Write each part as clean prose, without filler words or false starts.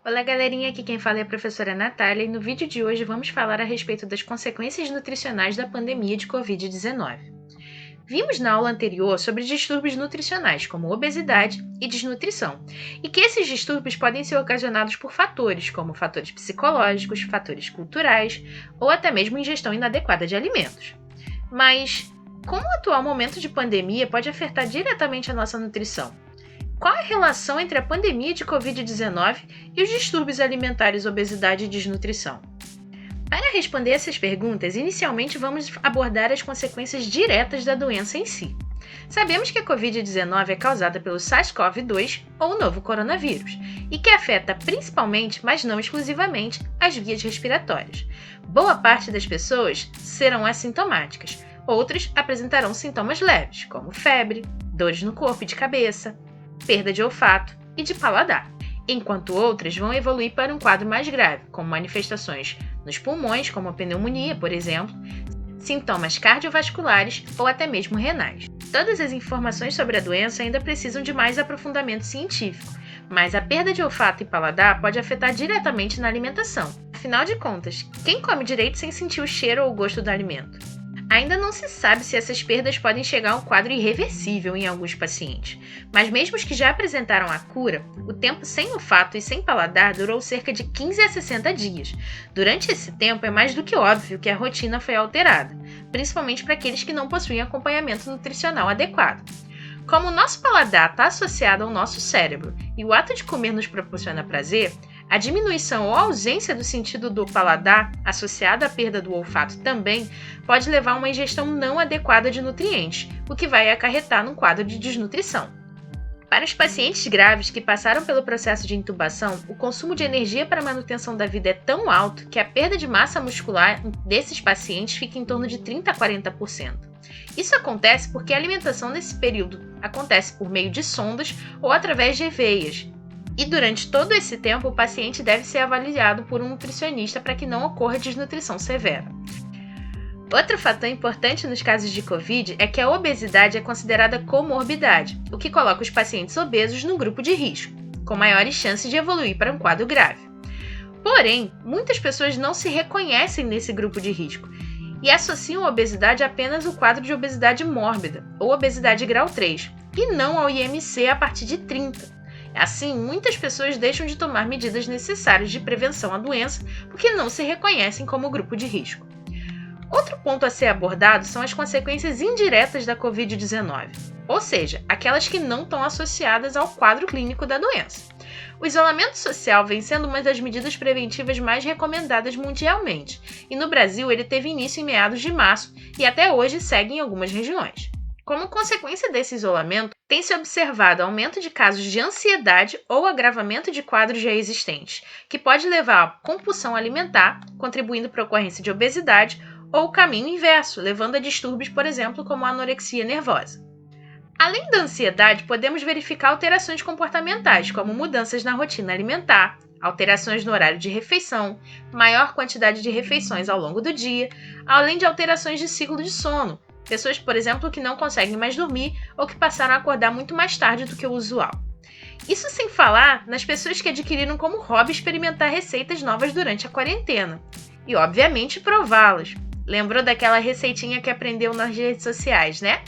Olá, galerinha, aqui quem fala é a professora Natália e no vídeo de hoje vamos falar a respeito das consequências nutricionais da pandemia de Covid-19. Vimos na aula anterior sobre distúrbios nutricionais, como obesidade e desnutrição, e que esses distúrbios podem ser ocasionados por fatores, como fatores psicológicos, fatores culturais ou até mesmo ingestão inadequada de alimentos. Mas como o atual momento de pandemia pode afetar diretamente a nossa nutrição? Qual a relação entre a pandemia de Covid-19 e os distúrbios alimentares, obesidade e desnutrição? Para responder essas perguntas, inicialmente vamos abordar as consequências diretas da doença em si. Sabemos que a Covid-19 é causada pelo SARS-CoV-2 ou o novo coronavírus, e que afeta principalmente, mas não exclusivamente, as vias respiratórias. Boa parte das pessoas serão assintomáticas, outras apresentarão sintomas leves, como febre, dores no corpo e de cabeça, perda de olfato e de paladar, enquanto outras vão evoluir para um quadro mais grave, como manifestações nos pulmões, como a pneumonia, por exemplo, sintomas cardiovasculares ou até mesmo renais. Todas as informações sobre a doença ainda precisam de mais aprofundamento científico, mas a perda de olfato e paladar pode afetar diretamente na alimentação. Afinal de contas, quem come direito sem sentir o cheiro ou o gosto do alimento? Ainda não se sabe se essas perdas podem chegar a um quadro irreversível em alguns pacientes, mas mesmo os que já apresentaram a cura, o tempo sem olfato e sem paladar durou cerca de 15 a 60 dias. Durante esse tempo, é mais do que óbvio que a rotina foi alterada, principalmente para aqueles que não possuem acompanhamento nutricional adequado. Como o nosso paladar está associado ao nosso cérebro e o ato de comer nos proporciona prazer, a diminuição ou ausência do sentido do paladar, associada à perda do olfato também, pode levar a uma ingestão não adequada de nutrientes, o que vai acarretar num quadro de desnutrição. Para os pacientes graves que passaram pelo processo de intubação, o consumo de energia para a manutenção da vida é tão alto que a perda de massa muscular desses pacientes fica em torno de 30 a 40%. Isso acontece porque a alimentação nesse período acontece por meio de sondas ou através de veias. E durante todo esse tempo, o paciente deve ser avaliado por um nutricionista para que não ocorra desnutrição severa. Outro fator importante nos casos de Covid é que a obesidade é considerada comorbidade, o que coloca os pacientes obesos no grupo de risco, com maiores chances de evoluir para um quadro grave. Porém, muitas pessoas não se reconhecem nesse grupo de risco e associam a obesidade apenas ao quadro de obesidade mórbida, ou obesidade grau 3, e não ao IMC a partir de 30. Assim, muitas pessoas deixam de tomar medidas necessárias de prevenção à doença porque não se reconhecem como grupo de risco. Outro ponto a ser abordado são as consequências indiretas da Covid-19, ou seja, aquelas que não estão associadas ao quadro clínico da doença. O isolamento social vem sendo uma das medidas preventivas mais recomendadas mundialmente, e no Brasil ele teve início em meados de março e até hoje segue em algumas regiões. Como consequência desse isolamento, tem-se observado aumento de casos de ansiedade ou agravamento de quadros já existentes, que pode levar à compulsão alimentar, contribuindo para a ocorrência de obesidade, ou o caminho inverso, levando a distúrbios, por exemplo, como a anorexia nervosa. Além da ansiedade, podemos verificar alterações comportamentais, como mudanças na rotina alimentar, alterações no horário de refeição, maior quantidade de refeições ao longo do dia, além de alterações de ciclo de sono. Pessoas, por exemplo, que não conseguem mais dormir ou que passaram a acordar muito mais tarde do que o usual. Isso sem falar nas pessoas que adquiriram como hobby experimentar receitas novas durante a quarentena. E, obviamente, prová-las. Lembrou daquela receitinha que aprendeu nas redes sociais, né?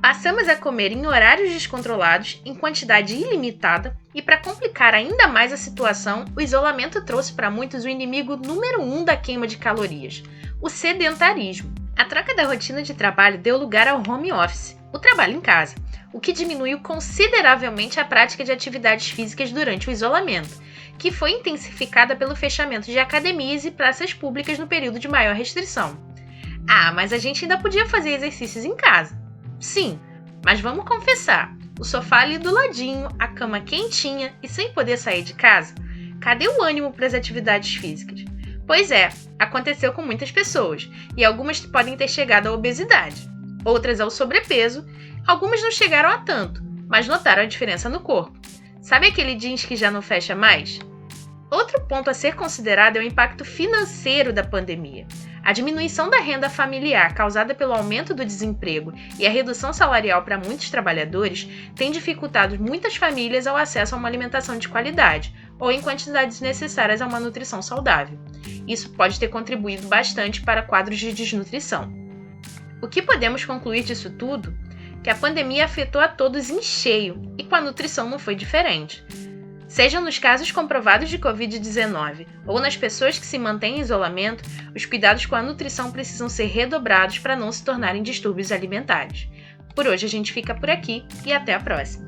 Passamos a comer em horários descontrolados, em quantidade ilimitada, e para complicar ainda mais a situação, o isolamento trouxe para muitos o inimigo número 1 da queima de calorias, o sedentarismo. A troca da rotina de trabalho deu lugar ao home office, o trabalho em casa, o que diminuiu consideravelmente a prática de atividades físicas durante o isolamento, que foi intensificada pelo fechamento de academias e praças públicas no período de maior restrição. Ah, mas a gente ainda podia fazer exercícios em casa. Sim, mas vamos confessar, o sofá ali do ladinho, a cama quentinha e sem poder sair de casa? Cadê o ânimo para as atividades físicas? Pois é, aconteceu com muitas pessoas, e algumas podem ter chegado à obesidade, outras ao sobrepeso, algumas não chegaram a tanto, mas notaram a diferença no corpo. Sabe aquele jeans que já não fecha mais? Outro ponto a ser considerado é o impacto financeiro da pandemia. A diminuição da renda familiar causada pelo aumento do desemprego e a redução salarial para muitos trabalhadores tem dificultado muitas famílias ao acesso a uma alimentação de qualidade ou em quantidades necessárias a uma nutrição saudável. Isso pode ter contribuído bastante para quadros de desnutrição. O que podemos concluir disso tudo? Que a pandemia afetou a todos em cheio e com a nutrição não foi diferente. Seja nos casos comprovados de Covid-19 ou nas pessoas que se mantêm em isolamento, os cuidados com a nutrição precisam ser redobrados para não se tornarem distúrbios alimentares. Por hoje a gente fica por aqui e até a próxima!